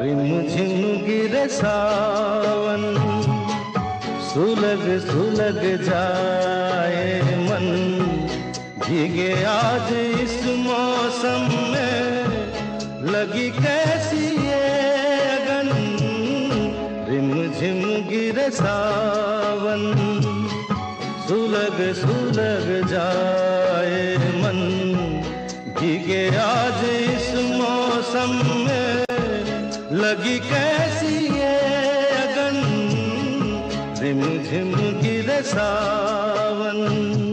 Rim झिम गिरे सावन, सुलग सुलग जाए मन, भीगे आज इस मौसम में, लगी कैसी ये अगन। रिम झिम गिरे सावन, सुलग सुलग जाए मन, भीगे आज इस मौसम में, लगी कैसी ये अगन। रिम झिम गिरे सावन।